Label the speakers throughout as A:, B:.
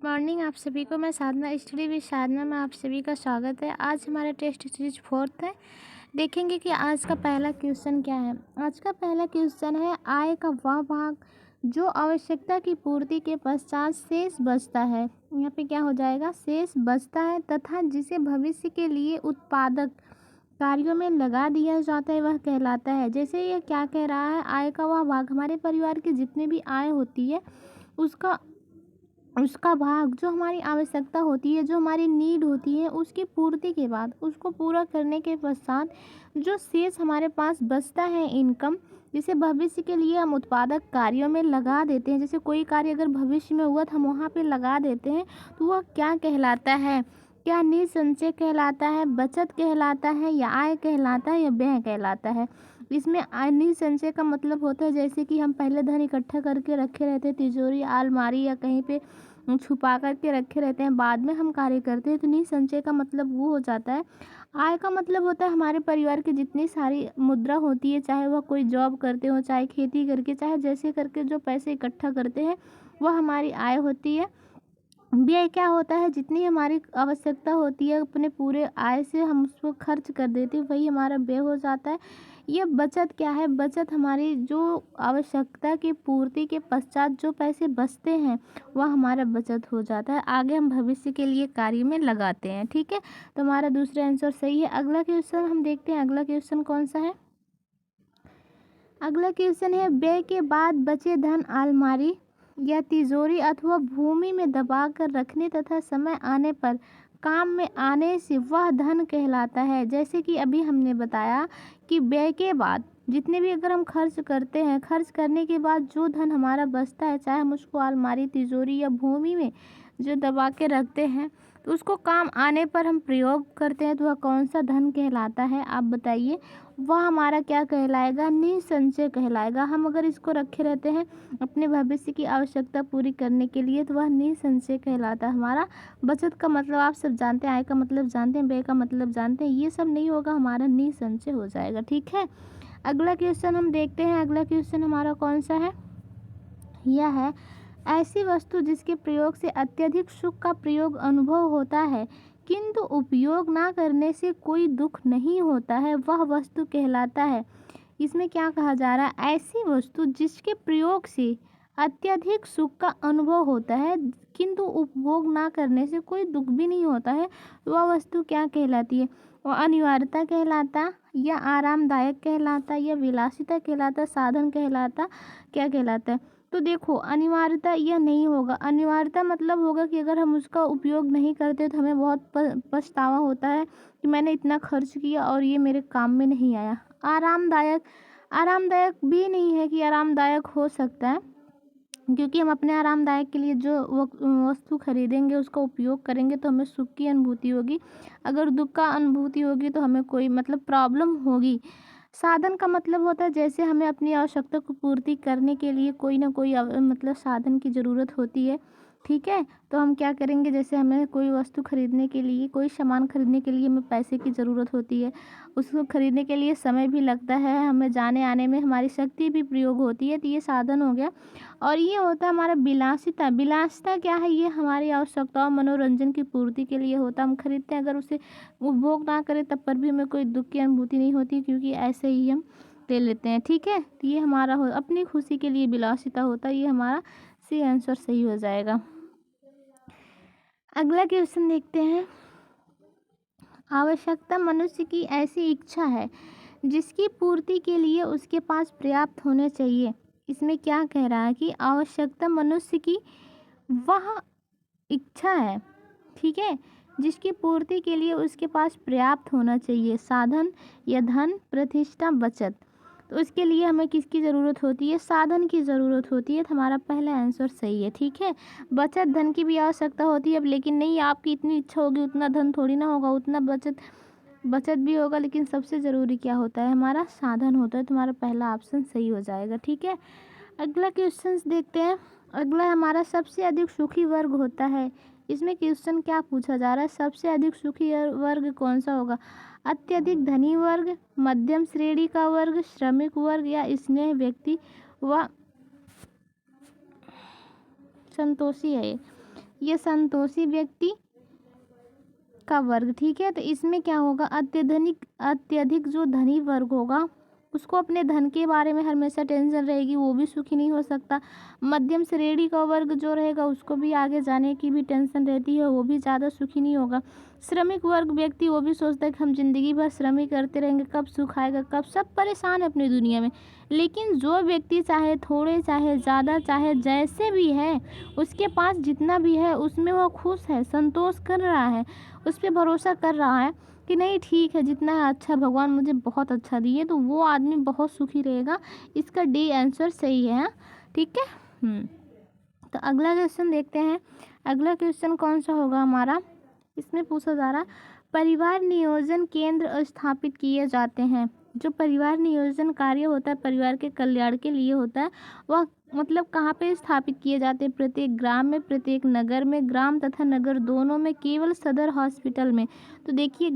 A: Morning आप सभी को। मैं साधना स्टडी विद साधना में आप सभी का स्वागत है। आज हमारा टेस्ट सीरीज 4th है। देखेंगे कि आज का पहला क्वेश्चन क्या है। आज का पहला क्वेश्चन है, आय का वह भाग जो आवश्यकता की पूर्ति के पश्चात शेष बचता है। यहाँ पे क्या हो जाएगा, शेष बचता है, तथा जिसे भविष्य के लिए उत्पादक कार्यों में लगा दिया जाता है वह कहलाता है। जैसे ये क्या कह रहा है, आय का वह भाग, हमारे परिवार की जितनी भी आय होती है उसका उसका भाग जो हमारी आवश्यकता होती है, जो हमारी नीड होती है, उसकी पूर्ति के बाद, उसको पूरा करने के पश्चात जो शेष हमारे पास बचता है इनकम, जिसे भविष्य के लिए हम उत्पादक कार्यों में लगा देते हैं। जैसे कोई कार्य अगर भविष्य में हुआ तो हम वहाँ पे लगा देते हैं, तो वह क्या कहलाता है? क्या निसंचय कहलाता है, बचत कहलाता है, या आय कहलाता है, या व्यय कहलाता है? इसमें निसंचय का मतलब होता है जैसे कि हम पहले धन इकट्ठा करके रखे रहते हैं, तिजोरी, अलमारी या कहीं पे छुपा करके रखे रहते हैं, बाद में हम कार्य करते हैं, तो निसंचय का मतलब वो हो जाता है। आय का मतलब होता है हमारे परिवार की जितनी सारी मुद्रा होती है, चाहे वह कोई जॉब करते हो, चाहे खेती करके, चाहे जैसे करके जो पैसे इकट्ठा करते हैं, वह हमारी आय होती है। व्यय क्या होता है, जितनी हमारी आवश्यकता होती है अपने पूरे आय से हम उसको खर्च कर देते हैं, वही हमारा व्यय हो जाता है। ये बचत क्या है, बचत हमारी जो आवश्यकता की पूर्ति के पश्चात जो पैसे बचते हैं वह हमारा बचत हो जाता है, आगे हम भविष्य के लिए कार्य में लगाते हैं। ठीक है, तो हमारा दूसरा आंसर सही है। अगला क्वेश्चन हम देखते हैं, अगला क्वेश्चन कौन सा है। अगला क्वेश्चन है, व्यय के बाद बचे धन अलमारी या तिजोरी अथवा भूमि में दबा कर रखने तथा समय आने पर काम में आने से वह धन कहलाता है। जैसे कि अभी हमने बताया कि व्यय के बाद जितने भी अगर हम खर्च करते हैं, खर्च करने के बाद जो धन हमारा बचता है, चाहे हम उसको अलमारी, तिजोरी या भूमि में जो दबा के रखते हैं, तो उसको काम आने पर हम प्रयोग करते हैं, तो वह कौन सा धन कहलाता है, आप बताइए। वह हमारा क्या कहलाएगा, निसंचय कहलाएगा। हम अगर इसको रखे रहते हैं अपने भविष्य की आवश्यकता पूरी करने के लिए, तो वह निसंचय कहलाता है हमारा। बचत का मतलब आप सब जानते हैं, आय का मतलब जानते हैं, व्यय का मतलब जानते हैं, ये सब नहीं होगा, हमारा निसंचय हो जाएगा। ठीक है, अगला क्वेश्चन हम देखते हैं। अगला क्वेश्चन हमारा कौन सा है, यह है, ऐसी वस्तु जिसके प्रयोग से अत्यधिक सुख का प्रयोग अनुभव होता है किंतु उपयोग ना करने से कोई दुख नहीं होता है, वह वस्तु कहलाता है। इसमें क्या कहा जा रहा है, ऐसी वस्तु जिसके प्रयोग से अत्यधिक सुख का अनुभव होता है किंतु उपभोग ना करने से कोई दुख भी नहीं होता है, वह वस्तु क्या कहलाती है? वह अनिवार्यता कहलाता, या आरामदायक कहलाता, या विलासिता कहलाता, साधन कहलाता, क्या कहलाता है? तो देखो, अनिवार्यता यह नहीं होगा। अनिवार्यता मतलब होगा कि अगर हम उसका उपयोग नहीं करते तो हमें बहुत पछतावा होता है कि मैंने इतना खर्च किया और ये मेरे काम में नहीं आया। आरामदायक, आरामदायक भी नहीं है कि आरामदायक हो सकता है, क्योंकि हम अपने आरामदायक के लिए जो वस्तु खरीदेंगे, उसका उपयोग करेंगे, तो हमें सुख की अनुभूति होगी। अगर दुख का अनुभूति होगी तो हमें कोई मतलब प्रॉब्लम होगी। साधन का मतलब होता है जैसे हमें अपनी आवश्यकता को पूर्ति करने के लिए कोई ना कोई मतलब साधन की ज़रूरत होती है। ठीक है, तो हम क्या करेंगे, जैसे हमें कोई वस्तु खरीदने के लिए, कोई सामान खरीदने के लिए हमें पैसे की ज़रूरत होती है, उसको खरीदने के लिए समय भी लगता है, हमें जाने आने में हमारी शक्ति भी प्रयोग होती है, तो ये साधन हो गया। और ये होता है हमारा विलासिता। विलासिता क्या है, ये हमारी आवश्यकताओं मनोरंजन की पूर्ति के लिए होता है। हम खरीदते हैं, अगर उसे उपभोग ना करें तब पर भी हमें कोई दुख की अनुभूति नहीं होती, क्योंकि ऐसे ही हम ले लेते हैं। ठीक है, तो ये हमारा अपनी खुशी के लिए विलासिता होता है, ये हमारा सी आंसर सही हो जाएगा। अगला क्वेश्चन देखते हैं, आवश्यकता मनुष्य की ऐसी इच्छा है जिसकी पूर्ति के लिए उसके पास पर्याप्त होने चाहिए। इसमें क्या कह रहा है कि आवश्यकता मनुष्य की वह इच्छा है, ठीक है, जिसकी पूर्ति के लिए उसके पास पर्याप्त होना चाहिए, साधन या धन, प्रतिष्ठा, बचत। तो उसके लिए हमें किसकी ज़रूरत होती है, साधन की ज़रूरत होती है, तो हमारा पहला आंसर सही है। ठीक है, बचत धन की भी आवश्यकता होती है, अब लेकिन नहीं, आपकी इतनी इच्छा होगी उतना धन थोड़ी ना होगा, उतना बचत भी होगा, लेकिन सबसे ज़रूरी क्या होता है, हमारा साधन होता है, तो हमारा पहला ऑप्शन सही हो जाएगा। ठीक है, अगला क्वेश्चन देखते हैं। अगला हमारा, सबसे अधिक सुखी वर्ग होता है। इसमें क्वेश्चन क्या पूछा जा रहा है, सबसे अधिक सुखी वर्ग कौन सा होगा? अत्यधिक धनी वर्ग, मध्यम श्रेणी का वर्ग, श्रमिक वर्ग, या स्नेह व्यक्ति व संतोषी है। ये संतोषी व्यक्ति का वर्ग, ठीक है। तो इसमें क्या होगा, अत्यधिक जो धनी वर्ग होगा उसको अपने धन के बारे में हमेशा टेंशन रहेगी, वो भी सुखी नहीं हो सकता। मध्यम श्रेणी का वर्ग जो रहेगा उसको भी आगे जाने की भी टेंशन रहती है, वो भी ज़्यादा सुखी नहीं होगा। श्रमिक वर्ग व्यक्ति वो भी सोचता है कि हम जिंदगी भर श्रम ही करते रहेंगे, कब सुख आएगा, कब, सब परेशान है अपनी दुनिया में। लेकिन जो व्यक्ति चाहे थोड़े चाहे ज़्यादा चाहे जैसे भी है, उसके पास जितना भी है उसमें वो खुश है, संतोष कर रहा है, उस पर भरोसा कर रहा है कि नहीं ठीक है, जितना है अच्छा, भगवान मुझे बहुत अच्छा दिए, तो वो आदमी बहुत सुखी रहेगा। इसका डी आंसर सही है, ठीक है। तो अगला क्वेश्चन देखते हैं। अगला क्वेश्चन कौन सा होगा हमारा, इसमें पूछा जा रहा, परिवार नियोजन केंद्र स्थापित किए जाते हैं। जो परिवार नियोजन कार्य होता है परिवार के कल्याण के लिए होता है, वह मतलब कहाँ पे स्थापित किए जाते हैं, प्रत्येक ग्राम में, प्रत्येक नगर में, ग्राम तथा नगर दोनों में, केवल सदर हॉस्पिटल में। तो देखिए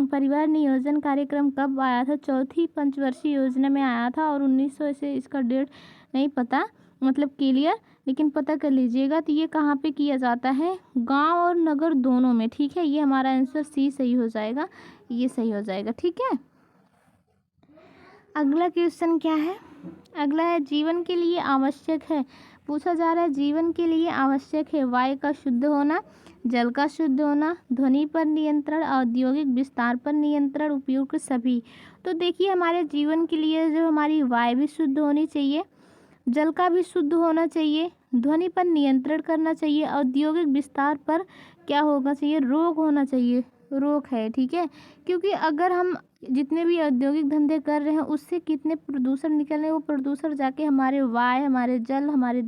A: परिवार नियोजन कार्यक्रम कब आया था, चौथी पंचवर्षीय योजना में आया था, और 1900 से इसका डेट नहीं पता मतलब क्लियर, लेकिन पता कर लीजिएगा। तो ये कहाँ पे किया जाता है, गांव और नगर दोनों में, ठीक है। ये हमारा आंसर सी सही हो जाएगा, ये सही हो जाएगा, ठीक है। अगला क्वेश्चन क्या है, अगला है जीवन के लिए आवश्यक है। पूछा जा रहा है जीवन के लिए आवश्यक है, वायु का शुद्ध होना, जल का शुद्ध होना, ध्वनि पर नियंत्रण, औद्योगिक विस्तार पर नियंत्रण, उपयुक्त सभी। तो देखिए हमारे जीवन के लिए जो हमारी वायु भी शुद्ध होनी चाहिए, जल का भी शुद्ध होना चाहिए, ध्वनि पर नियंत्रण करना चाहिए, औद्योगिक विस्तार पर क्या होना चाहिए, रोक होना चाहिए, रोक है, ठीक है। क्योंकि अगर हम जितने भी औद्योगिक धंधे कर रहे हैं उससे कितने प्रदूषण निकल रहे हैं, वो प्रदूषण जाके हमारे वायु, हमारे जल, हमारे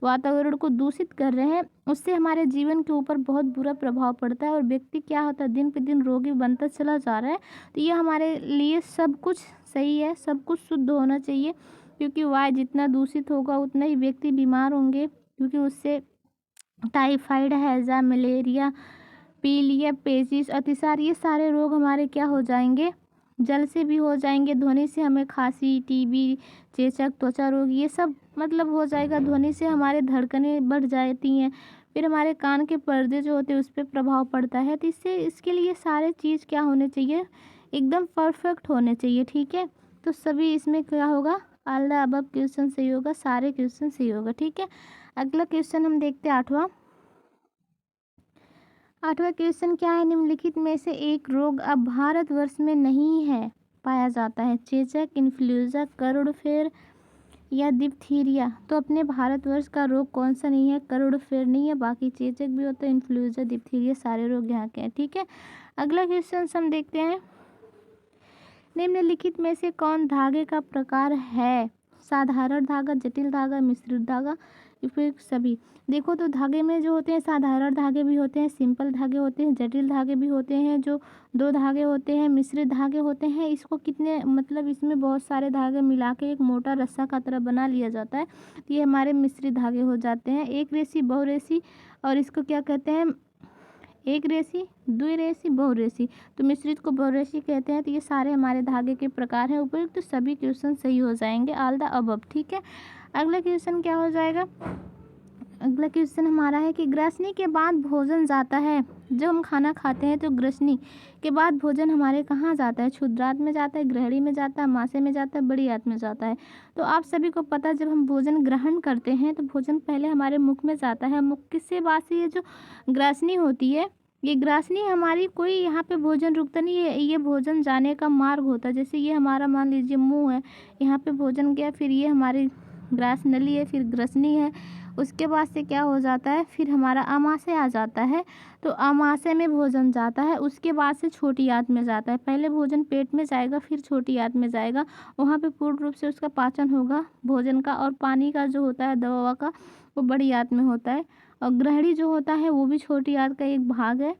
A: वातावरण को दूषित कर रहे हैं, उससे हमारे जीवन के ऊपर बहुत बुरा प्रभाव पड़ता है, और व्यक्ति क्या होता है दिन पे दिन रोगी बनता चला जा रहा है। तो ये हमारे लिए सब कुछ सही है, सब कुछ शुद्ध होना चाहिए, क्योंकि वायु जितना दूषित होगा उतना ही व्यक्ति बीमार होंगे, क्योंकि उससे टाइफाइड, हैजा, मलेरिया, पीलिया, पेचिश, अतिसार, ये सारे रोग हमारे क्या हो जाएंगे, जल से भी हो जाएंगे। ध्वनि से हमें खांसी, टीबी, चेचक, त्वचा रोग, ये सब मतलब हो जाएगा। ध्वनि से हमारे धड़कनें बढ़ जाती हैं, फिर हमारे कान के पर्दे जो होते हैं उस पर प्रभाव पड़ता है। तो इसके लिए सारे चीज़ क्या होने चाहिए, एकदम परफेक्ट होने चाहिए, ठीक है। तो सभी इसमें क्या होगा, ऑल द अबव क्वेश्चन सही होगा, सारे क्वेश्चन सही होगा, ठीक है। अगला क्वेश्चन हम देखते हैं आठवां क्वेश्चन क्या है, निम्नलिखित में से एक रोग अब भारतवर्ष में नहीं है पाया जाता है, चेचक, इन्फ्लुएंजा, करोड़फेर या डिप्थीरिया। तो अपने भारतवर्ष का रोग कौन सा नहीं है, करोड़फेर नहीं है, बाकी चेचक भी होता है, इन्फ्लुएंजा, डिप्थीरिया, सारे रोग यहाँ के हैं, ठीक है। अगला क्वेश्चन हम देखते हैं, निम्नलिखित में से कौन धागे का प्रकार है, साधारण धागा, जटिल धागा, मिश्रित धागा, उपयुक्त सभी। देखो तो धागे में जो होते हैं साधारण धागे भी होते हैं, सिंपल धागे होते हैं, जटिल धागे भी होते हैं, जो दो धागे होते हैं, मिश्रित धागे होते हैं। इसको कितने मतलब इसमें बहुत सारे धागे मिला के एक मोटा रस्सा का तरह बना लिया जाता है, तो ये हमारे मिश्रित धागे हो जाते हैं। एक रेशी, बहुरेशी, और इसको क्या कहते हैं, एक रेशी, द्विरेशी, बहुरेशी। तो मिश्रित को बहुरेशी कहते हैं। तो ये सारे हमारे धागे के प्रकार हैं उपयुक्त, तो सभी क्वेश्चन सही हो जाएंगे, ऑल द अबव, ठीक है। अगला क्वेश्चन क्या हो जाएगा, अगला क्वेश्चन हमारा है कि ग्रसनी के बाद भोजन जाता है, जब हम खाना खाते हैं तो ग्रसनी के बाद भोजन हमारे कहाँ जाता है, क्षुद्रांत में जाता है, ग्रहणी में जाता है, मासे में जाता है, बड़ी आंत में जाता है। तो आप सभी को पता है जब हम भोजन ग्रहण करते हैं तो भोजन पहले हमारे मुख में जाता है। मुख किससे बाद से ये जो ग्रासनी होती है, ये ग्रासनी हमारी कोई यहाँ पे भोजन रुकता नहीं है, ये भोजन जाने का मार्ग होता है। जैसे ये हमारा मान लीजिए मुंह है, यहाँ पे भोजन गया, फिर ये हमारी ग्रास नली है, फिर ग्रसनी है, उसके बाद से क्या हो जाता है, फिर हमारा आमाशय आ जाता है। तो आमाशय में भोजन जाता है, उसके बाद से छोटी आंत में जाता है। पहले भोजन पेट में जाएगा, फिर छोटी आंत में जाएगा, वहाँ पे पूर्ण रूप से उसका पाचन होगा भोजन का। और पानी का जो होता है दवा का, वो बड़ी आंत में होता है, और ग्रहणी जो होता है वो भी छोटी आंत का एक भाग है।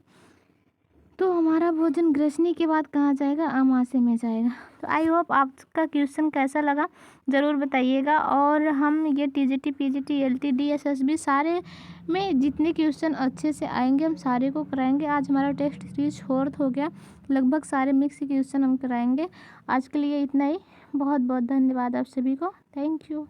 A: तो हमारा भोजन ग्रसनी के बाद कहाँ जाएगा, आमाशय में जाएगा। तो आई होप आपका क्वेश्चन कैसा लगा ज़रूर बताइएगा। और हम ये टीजीटी, पीजीटी, एलटीडी, एसएसबी सारे में जितने क्वेश्चन अच्छे से आएंगे हम सारे को कराएंगे। आज हमारा टेस्ट सीरीज 4th हो गया, लगभग सारे मिक्स क्वेश्चन हम कराएंगे। आज के लिए इतना ही, बहुत बहुत धन्यवाद आप सभी को, थैंक यू।